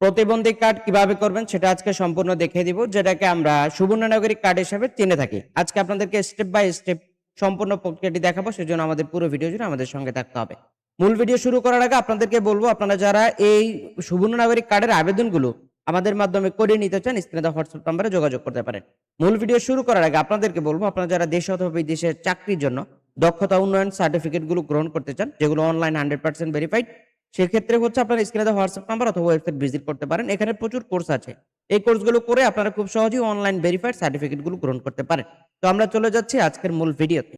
প্রতিবন্ধী কার্ড কিভাবে করবেন সেটা আজকে সম্পূর্ণ দেখিয়ে দিব, যেটাকে আমরা সুবর্ণ নাগরিক কার্ড হিসেবে চিনে থাকি। আজকে আপনাদেরকে স্টেপ বাই স্টেপ সম্পূর্ণ প্রক্রিয়াটি দেখাবো, সেজন্য আমাদের পুরো ভিডিও জুড়ে আমাদের সঙ্গে থাকতে হবে। মূল ভিডিও শুরু করার আগে আপনাদেরকে বলবো, আপনারা যারা এই সুবর্ণ নাগরিক কার্ডের আবেদনগুলো আমাদের মাধ্যমে করে নিতে চান, স্ক্রিনে দেওয়া হোয়াটসঅ্যাপ নম্বরে যোগাযোগ করতে পারেন। মূল ভিডিও শুরু করার আগে আপনাদেরকে বলবো, আপনারা যারা দেশে অথবা বিদেশে চাকরির জন্য দক্ষতা উন্নয়ন সার্টিফিকেটগুলো গ্রহণ করতে চান, যেগুলো অনলাইন 100% ভেরিফাইড, সেক্ষেত্রে হচ্ছে আপনার স্ক্রিনে দেওয়া হোয়াটসঅ্যাপ নাম্বার অথবা ওয়েবসাইট ভিজিট করতে পারেন। এখানে প্রচুর কোর্স আছে। এই কোর্সগুলো করে আপনারা খুব সহজেই অনলাইন ভেরিফাইড সার্টিফিকেটগুলো গ্রহণ করতে পারেন। তো আমরা চলে যাচ্ছি আজকের মূল ভিডিওতে।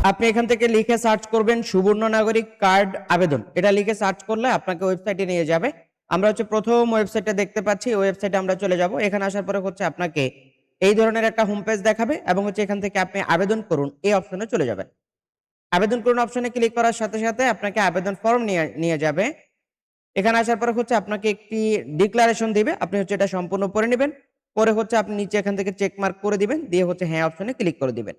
আপনি এখান থেকে লিখে সার্চ করবেন সুবর্ণ নাগরিক কার্ড আবেদন। এটা লিখে সার্চ করলে আপনাকে ওয়েবসাইটে নিয়ে যাবে। আমরা হচ্ছে প্রথম ওয়েবসাইটে দেখতে পাচ্ছি, ওয়েবসাইটে আমরা চলে যাব। এখানে আসার পরে হচ্ছে আপনাকে এই ধরনের একটা হোম পেজ দেখাবে এবং হচ্ছে এখান থেকে আপনি আবেদন করুন এই অপশনে চলে যাবেন। আবেদন করুন অপশনে ক্লিক করার সাথে সাথে আপনাকে আবেদন ফর্ম নিয়ে যাবে। এখানে আসার পরে হচ্ছে আপনাকে একটি ডিক্লারেশন দিবে, আপনি হচ্ছে এটা সম্পূর্ণ পড়ে নেবেন। পরে হচ্ছে আপনি নিচে এখান থেকে চেক মার্ক করে দিবেন, দিয়ে হচ্ছে হ্যাঁ অপশনে ক্লিক করে দিবেন।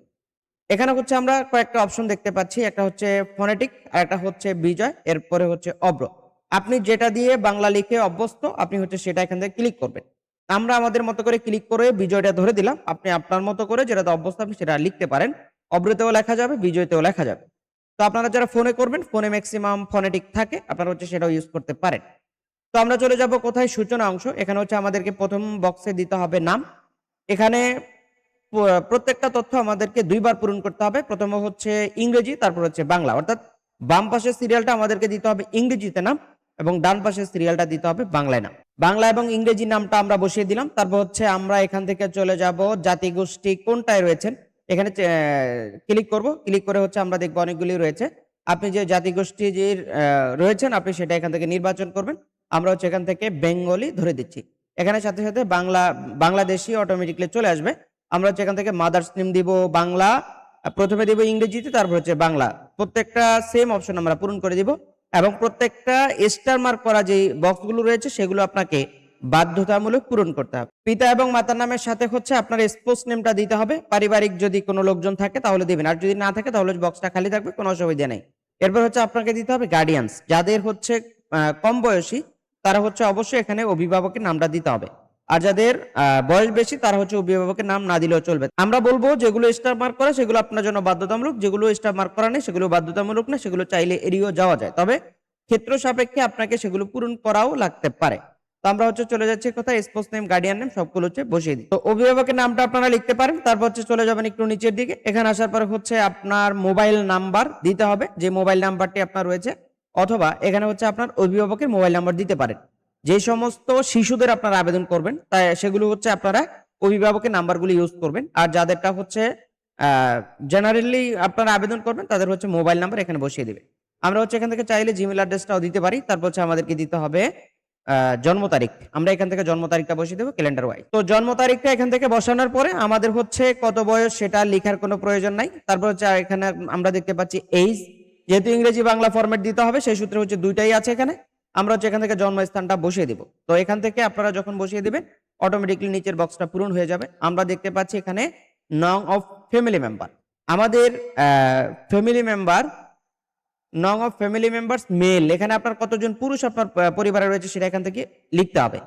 এখানে হচ্ছে আমরা কয়েকটা অপশন দেখতে পাচ্ছি, একটা হচ্ছে ফনেটিক আর একটা হচ্ছে বিজয়, এরপরে হচ্ছে অব্র। আপনি যেটা দিয়ে বাংলা লিখে অভ্যস্ত আপনি হচ্ছে সেটা এখান থেকে ক্লিক করবেন। আমরা আমাদের মতো করে ক্লিক করে বিজয়টা ধরে দিলাম। আপনি আপনার মতো করে যেটা অভ্যস্ত আপনি সেটা লিখতে পারেন। অব্রতেও লেখা যাবে, বিজয়তেও লেখা যাবে। তো আপনারা যারা ফোনে করবেন, ফোনে ম্যাক্সিমাম ফনেটিক থাকে, আপনারা হচ্ছে সেটাও ইউজ করতে পারেন। তো আমরা চলে যাব কোথায়, সূচনা অংশ। এখানে হচ্ছে আমাদেরকে প্রথম বক্সে দিতে হবে নাম। এখানে প্রত্যেকটা তথ্য আমাদেরকে দুইবার পূরণ করতে হবে। প্রথমে হচ্ছে ইংরেজি, তারপর হচ্ছে বাংলা। অর্থাৎ বাম পাশের সিরিয়ালটা আমাদেরকে দিতে হবে ইংরেজিতে নাম এবং ডান পাশের সিরিয়ালটা দিতে হবে বাংলায় নাম। বাংলা এবং ইংরেজি নামটা আমরা বসিয়ে দিলাম। তারপর হচ্ছে আমরা এখান থেকে চলে যাব জাতিগোষ্ঠী কোনটায় রয়েছেন, এখানে ক্লিক করব। ক্লিক করে হচ্ছে আমরা দেখবো অনেকগুলি রয়েছে। আপনি যে জাতিগোষ্ঠীর রয়েছেন আপনি সেটা এখান থেকে নির্বাচন করবেন। আমরা হচ্ছে এখান থেকে বেঙ্গলি ধরে দিচ্ছি। এখানে সাথে সাথে বাংলাদেশি অটোমেটিকলি চলে আসবে। আমরা হচ্ছে এখান থেকে মাদার্স নেম দিব বাংলা, প্রথমে দিব ইংরেজিতে, তারপর হচ্ছে বাংলা। প্রত্যেকটা সেম অপশন আমরা পূরণ করে দিব এবং প্রত্যেকটা স্টার মার্ক করা যে বক্সগুলো রয়েছে সেগুলো আপনাকে বাধ্যতামূলক পূরণ করতে হবে। পিতা এবং মাতার নামের সাথে হচ্ছে আপনার স্পোর্টস নেমটা দিতে হবে। পারিবারিক যদি কোনো লোকজন থাকে তাহলে দিবেন, আর যদি না থাকে তাহলে বক্সটা খালি থাকবে, কোনো অসুবিধা নেই। এরপর হচ্ছে আপনাকে দিতে হবে গার্ডিয়ানস। যাদের হচ্ছে কম বয়সী তারা হচ্ছে অবশ্যই এখানে অভিভাবকের নামটা দিতে হবে। আর যাদের বয়স বেশি তারা হচ্ছে অভিভাবকের নাম না দিলেও চলবে। আমরা বলবো যেগুলো স্টার মার্ক করা সেগুলো আপনার জন্য বাধ্যতামূলক, যেগুলো স্টার মার্ক করা নেই সেগুলো বাধ্যতামূলক না, সেগুলো চাইলে এড়িয়েও যাওয়া যায়, তবে ক্ষেত্র সাপেক্ষে আপনাকে সেগুলো পূরণ করাও লাগতে পারে। তো আমরা হচ্ছে চলে যাচ্ছি কোথায়, স্পোর্টস নেম, গার্ডিয়ান নেম সবগুলো হচ্ছে বসিয়ে দিই। তো অভিভাবকের নামটা আপনারা লিখতে পারেন। তারপর হচ্ছে চলে যাবেন একটু নিচের দিকে। এখানে আসার পরে হচ্ছে আপনার মোবাইল নাম্বার দিতে হবে, যে মোবাইল নাম্বারটি আপনার রয়েছে, অথবা এখানে হচ্ছে আপনার অভিভাবকের মোবাইল নাম্বার দিতে পারেন। যে সমস্ত শিশুদের আপনারা আবেদন করবেন তাই সেগুলো হচ্ছে আপনারা অভিভাবকের নাম্বারগুলো ইউজ করবেন। আর যাদেরটা হচ্ছে জেনারেলি আপনারা আবেদন করবেন তাদের হচ্ছে মোবাইল নাম্বার এখানে বসিয়ে দিবেন। আমরা হচ্ছে এখান থেকে চাইলে জিমেল অ্যাড্রেসটাও দিতে পারি। তারপর হচ্ছে আমাদেরকে দিতে হবে জন্ম তারিখ। আমরা এখান থেকে জন্ম তারিখটা বসিয়ে দেবো ক্যালেন্ডার ওয়াইজ। তো জন্ম তারিখটা এখান থেকে বসানোর পরে আমাদের হচ্ছে কত বয়স সেটা লেখার কোনো প্রয়োজন নাই। তারপর হচ্ছে এখানে আমরা দেখতে পাচ্ছি এইজ, যেহেতু ইংরেজি বাংলা ফরম্যাট দিতে হবে সেই সূত্রে হচ্ছে দুইটাই আছে এখানে। আমরা হচ্ছে এখান থেকে জন্মস্থানটা বসিয়ে দিব। তো এখান থেকে আপনারা যখন বসিয়ে দিবেন অটোমেটিকলি নিচের বক্সটা পূরণ হয়ে যাবে। আমরা দেখতে পাচ্ছি এখানে নং অফ ফ্যামিলি মেম্বার। আমাদের ফ্যামিলি মেম্বার, নং অফ ফ্যামিলি মেম্বার্স মেল, এখানে আপনার কতজন পুরুষ আপনার পরিবারে রয়েছে সেটা এখান থেকে লিখতে হবে।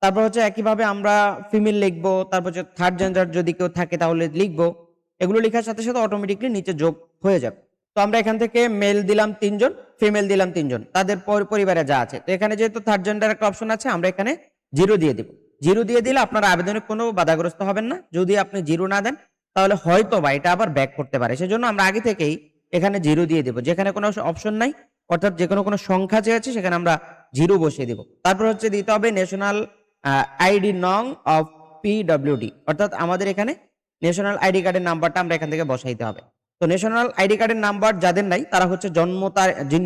তারপর হচ্ছে একইভাবে আমরা ফিমেল লিখবো, তারপর হচ্ছে থার্ড জেন্ডার যদি কেউ থাকে তাহলে লিখবো। এগুলো লেখার সাথে সাথে অটোমেটিকলি নিচে যোগ হয়ে যাবে। তো আমরা এখান থেকে মেল দিলাম 3 জন, ফিমেল দিলাম 3 জন, তাদের পরিবারে যা আছে। তো এখানে যেহেতু থার্ড জেন্ডার একটা অপশন আছে আমরা এখানে 0 দিয়ে দিব। 0 দিয়ে দিলে আপনার আবেদনে কোনো বাধাগ্রস্ত হবেন না। যদি আপনি 0 না দেন তাহলে হয়তো বা এটা আবার ব্যাক করতে পারে, সেজন্য আমরা আগে থেকেই এখানে 0 দিয়ে দেবো। যেখানে কোনো অপশন নাই, অর্থাৎ যে কোনো সংখ্যা চেয়েছে সেখানে আমরা 0 বসিয়ে দিব। তারপর হচ্ছে দিতে হবে ন্যাশনাল আইডি নং অফ পিডব্লিউডি, অর্থাৎ আমাদের এখানে ন্যাশনাল আইডি কার্ডের নাম্বারটা আমরা এখান থেকে বসাইতে হবে। তো ন্যাশনাল আইডি কার্ডের নাম্বার যাদের নাই তারা হচ্ছে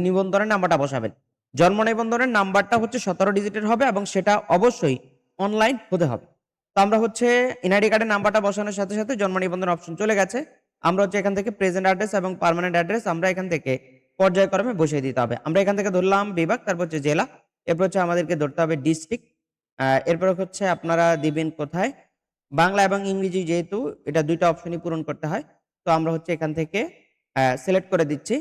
নিবন্ধনের নাম্বারটা বসাবেন। জন্ম নিবন্ধনের নাম্বারটা হচ্ছে 17 ডিজিটের হবে এবং সেটা অবশ্যই অনলাইন হতে হবে। তো আমরা হচ্ছে এনআইডি কার্ডের নাম্বারটা বসানোর সাথে সাথে জন্ম নিবন্ধন অপশন চলে গেছে। আমরা হচ্ছে এখান থেকে প্রেজেন্ট অ্যাড্রেস এবং পার্মানেন্ট অ্যাড্রেস আমরা এখান থেকে পর্যায়ক্রমে বসিয়ে দিতে হবে। আমরা এখান থেকে ধরলাম বিভাগ, তারপর হচ্ছে জেলা, এরপর হচ্ছে আমাদেরকে ধরতে হবে ডিস্ট্রিক্ট, এরপর হচ্ছে আপনারা দিবেন কোথায়, বাংলা এবং ইংরেজি, যেহেতু এটা দুইটা অপশনই পূরণ করতে হয়। তো আমরা হচ্ছে এখান থেকে সিলেক্ট করে দিচ্ছি।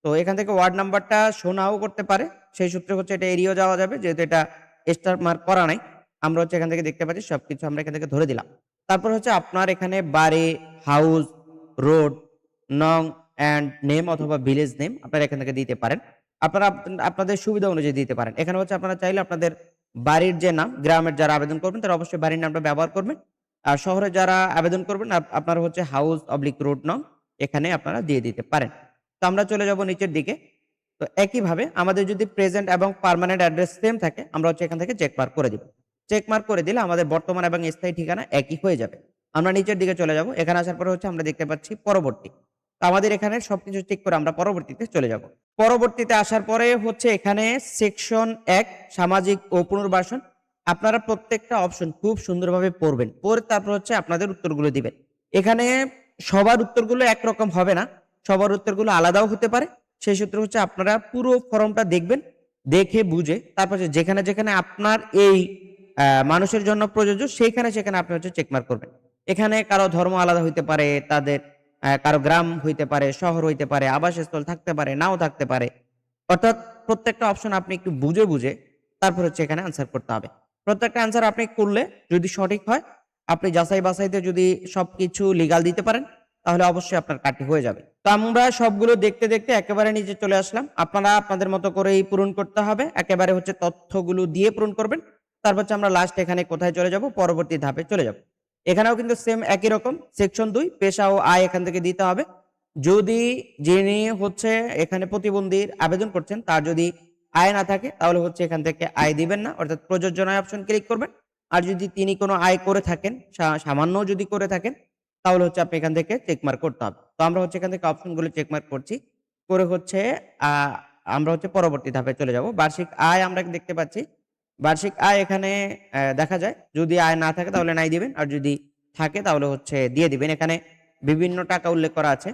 তো এখান থেকে ওয়ার্ড নাম্বারটা শো নাও করতে পারে, সেই সূত্রে হচ্ছে এটা এড়িয়েও যাওয়া যাবে, যেহেতু এটা স্টার মার্ক করা নাই। আমরা হচ্ছে এখান থেকে দেখতে পাচ্ছি সবকিছু আমরা এখান থেকে ধরে দিলাম। তারপর হচ্ছে আপনার এখানে বাড়ি, হাউস, রোড, নং অ্যান্ড নেম অথবা ভিলেজ নেম আপনারা এখান থেকে দিতে পারেন। আপনারা আপনাদের সুবিধা অনুযায়ী দিতে পারেন। এখানে হচ্ছে আপনারা চাইলে আপনাদের বাড়ির যে নাম, গ্রামের যারা আবেদন করবেন তারা অবশ্যই বাড়ির নামটা ব্যবহার করবেন। আর শহরে যারা আবেদন করবেন আপনারা হচ্ছে হাউস অবলিক রোড নং এখানে আপনারা দিয়ে দিতে পারেন। তো আমরা চলে যাব নিচের দিকে। তো একইভাবে আমাদের যদি প্রেজেন্ট এবং পার্মানেন্ট অ্যাড্রেস সেম থাকে, আমরা হচ্ছে এখান থেকে চেক মার্ক করে দিব। চেক মার্ক করে দিলে আমাদের বর্তমান এবং স্থায়ী ঠিকানা একই হয়ে যাবে। আমরা নিচের দিকে চলে যাব। এখানে আসার পরে হচ্ছে আমরা দেখতে পাচ্ছি পরবর্তী। তো আমাদের এখানে সবকিছু ঠিক করে আমরা পরবর্তীতে চলে যাব। পরবর্তীতে আসার পরে হচ্ছে এখানে সেকশন 1 সামাজিক ও পুনর্বাসন। আপনারা প্রত্যেকটা অপশন খুব সুন্দরভাবে পড়বেন, পড়ে তারপর হচ্ছে আপনাদের উত্তরগুলো দিবেন। এখানে সবার উত্তরগুলো একরকম হবে না, সবার উত্তরগুলো আলাদাও হতে পারে। সেই সূত্রে হচ্ছে আপনারা পুরো ফর্মটা দেখবেন, দেখে বুঝে তারপর যেখানে যেখানে আপনার এই মানুষের জন্য প্রযোজ্য সেখানে সেখানে আপনি হচ্ছে চেকমার্ক করবেন। এখানে কারো ধর্ম আলাদা হইতে পারে, তাদের কারো গ্রাম হইতে পারে, শহর হইতে পারে, আবাসস্থল থাকতে পারে, নাও থাকতে পারে। অর্থাৎ প্রত্যেকটা অপশন আপনি একটু বুঝে বুঝে তারপর হচ্ছে এখানে আনসার করতে হবে। প্রত্যেকটা আনসার আপনি করলে যদি সঠিক হয়, আপনি যাচাই বাছাইতে যদি সবকিছু লিগাল দিতে পারেন, তাহলে অবশ্যই আপনার কাটটি হয়ে যাবে। তো আমরা সবগুলো দেখতে দেখতে একেবারে নিচে চলে আসলাম। আপনারা আপনাদের মতো করেই পূরণ করতে হবে, একেবারে হচ্ছে তথ্যগুলো দিয়ে পূরণ করবেন। তারপর হচ্ছে আমরা লাস্ট এখানে কোথায় চলে যাব, পরবর্তী ধাপে চলে যাব। এখানেও কিন্তু সেম একই রকম সেকশন 2 পেশা ও আয় এখান থেকে দিতে হবে। যদি যিনি হচ্ছে এখানে প্রতিবন্ধীর আবেদন করছেন তার যদি আয় না থাকে, তাহলে হচ্ছে এখান থেকে আয় দিবেন না, অর্থাৎ প্রযোজ্য নয় অপশন ক্লিক করবেন। আর যদি তিনি কোনো আয় করে থাকেন, সামান্য যদি করে থাকেন, তাহলে হচ্ছে আপনি এখান থেকে চেকমার্ক করতে হবে। তো আমরা হচ্ছে এখান থেকে অপশনগুলো চেকমার্ক করছি, করে হচ্ছে আমরা হচ্ছে পরবর্তী ধাপে চলে যাব। বার্ষিক আয় আমরা দেখতে পাচ্ছি, বার্ষিক আয় এখানে দেখা যায় যদি আয় না থাকে তাহলে নাই দিবেন, আর যদি থাকে তাহলে হচ্ছে দিয়ে দিবেন। এখানে বিভিন্ন টাকা উল্লেখ করা আছে,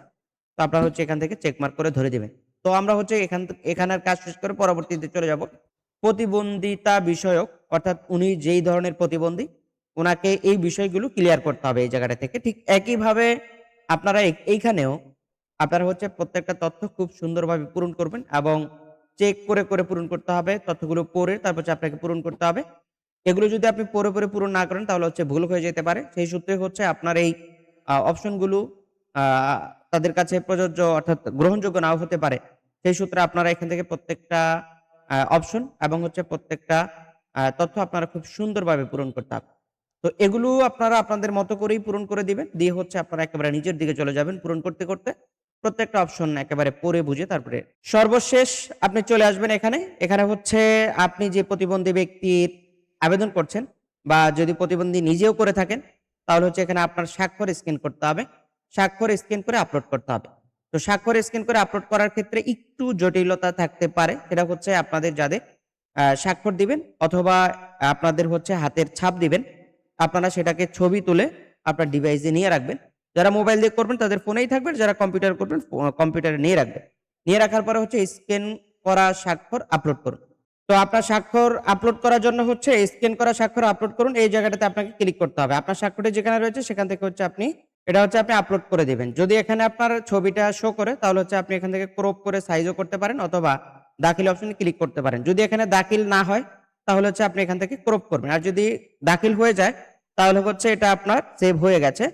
তো আপনারা হচ্ছে এখান থেকে চেকমার্ক করে ধরে দিবেন। তো আমরা হচ্ছে এখানের কাজ শেষ করে পরবর্তীতে চলে যাব প্রতিবন্ধিতা বিষয়ক, অর্থাৎ উনি যেই ধরনের প্রতিবন্ধী ওনাকে এই বিষয়গুলো ক্লিয়ার করতে হবে এই জায়গাটা থেকে। ঠিক একইভাবে আপনারা এইখানেও আপনারা হচ্ছে প্রত্যেকটা তথ্য খুব সুন্দরভাবে পূরণ করবেন এবং চেক করে করে পূরণ করতে হবে। তথ্যগুলো পড়ে তারপর হচ্ছে আপনাকে পূরণ করতে হবে। এগুলো যদি আপনি পড়ে পড়ে পূরণ না করেন তাহলে হচ্ছে ভুল হয়ে যেতে পারে। সেই সূত্রে হচ্ছে আপনার এই অপশনগুলো আ তাদের কাছে প্রযোজ্য অর্থাৎ গ্রহণযোগ্য নাও হতে পারে। সেই সূত্রে আপনারা এখান থেকে প্রত্যেকটা অপশন এবং হচ্ছে প্রত্যেকটা তথ্য আপনারা খুব সুন্দরভাবে পূরণ করতে হবে। তো এগুলো আপনারা আপনাদের মতো করেই পূরণ করে দিবেন। দিয়ে হচ্ছে আপনারা একেবারে নিচের দিকে চলে যাবেন পূরণ করতে, করতে। প্রত্যেকটা অপশন একেবারে পড়ে বুঝে তারপরে সর্বশেষ আপনি চলে আসবেন এখানে। এখানে হচ্ছে আপনি যে প্রতিবন্ধী ব্যক্তির আবেদন করছেন বা যদি প্রতিবন্ধী নিজেও করে থাকেন, তাহলে হচ্ছে এখানে আপনার স্বাক্ষর স্ক্যান করতে হবে। স্বাক্ষর স্ক্যান করে আপলোড করতে হবে। তো স্বাক্ষর স্ক্যান করে আপলোড করার ক্ষেত্রে একটু জটিলতা থাকতে পারে। সেটা হচ্ছে আপনাদের যাদের স্বাক্ষর দিবেন অথবা আপনাদের হচ্ছে হাতের ছাপ দিবেন, আপনারা সেটাকে ছবি তুলে আপনার ডিভাইসে নিয়ে রাখবেন। যারা মোবাইল দিয়ে করবেন তাদের ফোনেই থাকবে, যারা কম্পিউটার করবেন কম্পিউটারে নিয়ে রাখবেন। নিয়ে রাখার পরে হচ্ছে স্ক্যান করা স্বাক্ষর আপলোড করুন। তো আপনার স্বাক্ষর আপলোড করার জন্য হচ্ছে স্ক্যান করা স্বাক্ষর আপলোড করুন, এই জায়গাটাতে আপনাকে ক্লিক করতে হবে। আপনার স্বাক্ষরটি যেখানে রয়েছে সেখান থেকে হচ্ছে আপনি এটা হচ্ছে আপনি আপলোড করে দিবেন। যদি এখানে আপনার ছবিটা শো করে তাহলে হচ্ছে আপনি এখান থেকে ক্রপ করে সাইজও করতে পারেন অথবা দাখিল অপশনে ক্লিক করতে পারেন। যদি এখানে দাখিল না হয় তাহলে হচ্ছে আপনি এখান থেকে ক্রপ করবেন। আর যদি দাখিল হয়ে যায় তাহলে হচ্ছে এটা আপনার সেভ হয়ে গেছে।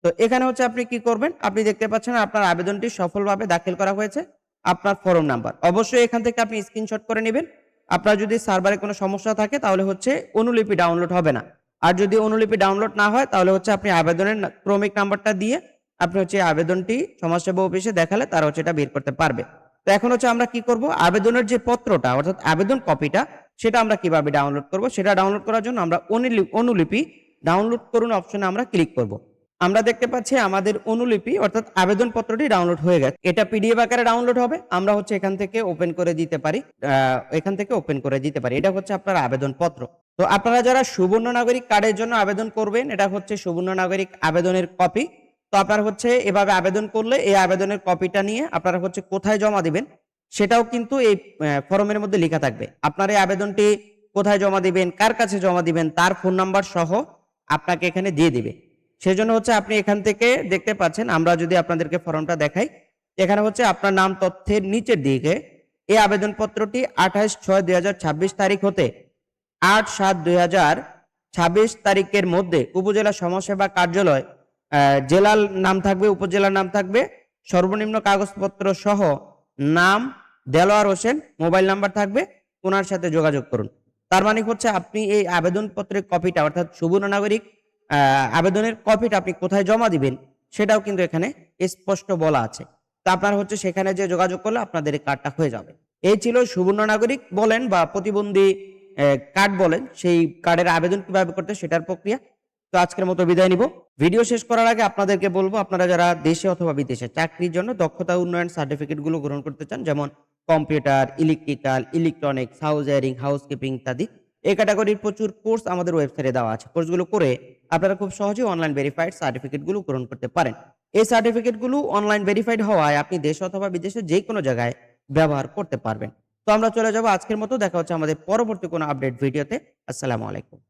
তো এখানে হচ্ছে আপনি কি করবেন, আপনি দেখতে পাচ্ছেন আপনার আবেদনটি সফলভাবে দাখিল করা হয়েছে। আপনার ফর্ম নাম্বার অবশ্যই এখান থেকে আপনি স্ক্রিনশট করে নেবেন। আপনার যদি সার্ভারে কোনো সমস্যা থাকে তাহলে হচ্ছে অনুলিপি ডাউনলোড হবে না। আর যদি অনুলিপি ডাউনলোড না হয় তাহলে হচ্ছে আপনি আবেদনের ক্রমিক নাম্বারটা দিয়ে আপনি হচ্ছে আবেদনটি সমাজসেবা অফিসে দেখালে তারা হচ্ছে এটা বের করতে পারবে। তো এখন হচ্ছে আমরা কি করব, আবেদনের যে পত্রটা অর্থাৎ আবেদন কপিটা সেটা আমরা কিভাবে ডাউনলোড করব, সেটা ডাউনলোড করার জন্য আমরা অনুলিপি ডাউনলোড করুন অপশনে আমরা ক্লিক করব। আমরা দেখতে পাচ্ছি আমাদের অনুলিপি অর্থাৎ আবেদন পত্রটি ডাউনলোড হয়ে গেছে। এটা পিডিএফ আকারে ডাউনলোড হবে। আমরা হচ্ছে এখান থেকে ওপেন করে দিতে পারি, এখান থেকে ওপেন করে দিতে পারি। এটা হচ্ছে আপনার আবেদন পত্র। তো আপনারা যারা সুবর্ণ নাগরিক কার্ডের জন্য আবেদন করবেন, এটা হচ্ছে সুবর্ণ নাগরিক আবেদনের কপি। তো আপনারা হচ্ছে এভাবে আবেদন করলে এই আবেদনের কপিটা নিয়ে আপনারা হচ্ছে কোথায় জমা দিবেন সেটাও কিন্তু এই ফর্মের মধ্যে লেখা থাকবে। আপনার এই আবেদনটি কোথায় জমা দিবেন, কার কাছে জমা দিবেন, তার ফোন নাম্বার সহ আপনাকে এখানে দিয়ে দিবে। সেজন্য হচ্ছে আপনি এখান থেকে দেখতে পাচ্ছেন, আমরা যদি আপনাদেরকে ফর্মটা দেখাই, এখানে হচ্ছে আপনার নাম তথ্যের নিচের দিকে এই আবেদনপত্রটি 28/6/2026 তারিখ হতে 8/7/2026 তারিখের মধ্যে উপজেলা সমাজসেবা কার্যালয়, জেলার নাম থাকবে, উপজেলার নাম থাকবে, সর্বনিম্ন কাগজপত্র সহ নাম দেলোয়ার হোসেন, মোবাইল নাম্বার থাকবে, ওনার সাথে যোগাযোগ করুন। তার মানে হচ্ছে আপনি এই আবেদনপত্রের কপিটা অর্থাৎ সুবর্ণ নাগরিক আবেদনের কপিটা আপনি কোথায় জমা দিবেন সেটাও কিন্তু এখানে স্পষ্ট বলা আছে। তো আপনার হচ্ছে সেখানে যে যোগাযোগ করলে আপনাদের এই কার্ডটা হয়ে যাবে। এই ছিল সুবর্ণ নাগরিক বলেন বা প্রতিবন্ধী কার্ড বলেন, সেই কার্ডের আবেদন কিভাবে করতে সেটার প্রক্রিয়া। তো আজকের মতো বিদায় নিব। ভিডিও শেষ করার আগে আপনাদেরকে বলবো, আপনারা যারা দেশে অথবা বিদেশে চাকরির জন্য দক্ষতা উন্নয়ন সার্টিফিকেট গুলো গ্রহণ করতে চান, যেমন computer, electrical, electronics, house wiring, housekeeping ইত্যাদি, এই ক্যাটাগরির প্রচুর কোর্স আমাদের ওয়েবসাইটে দেওয়া আছে। কোর্সগুলো করে আপনারা খুব সহজেই অনলাইন ভেরিফাইড সার্টিফিকেট গুলো গ্রহণ করতে পারেন। এই সার্টিফিকেট গুলো অনলাইন ভেরিফাইড হওয়ায় আপনি দেশে অথবা বিদেশে যে কোনো জায়গায় ব্যবহার করতে পারবেন। তো আমরা চলে যাব আজকের মতো। দেখা হচ্ছে আমাদের পরবর্তী কোনো আপডেট ভিডিওতে। আসসালামু আলাইকুম।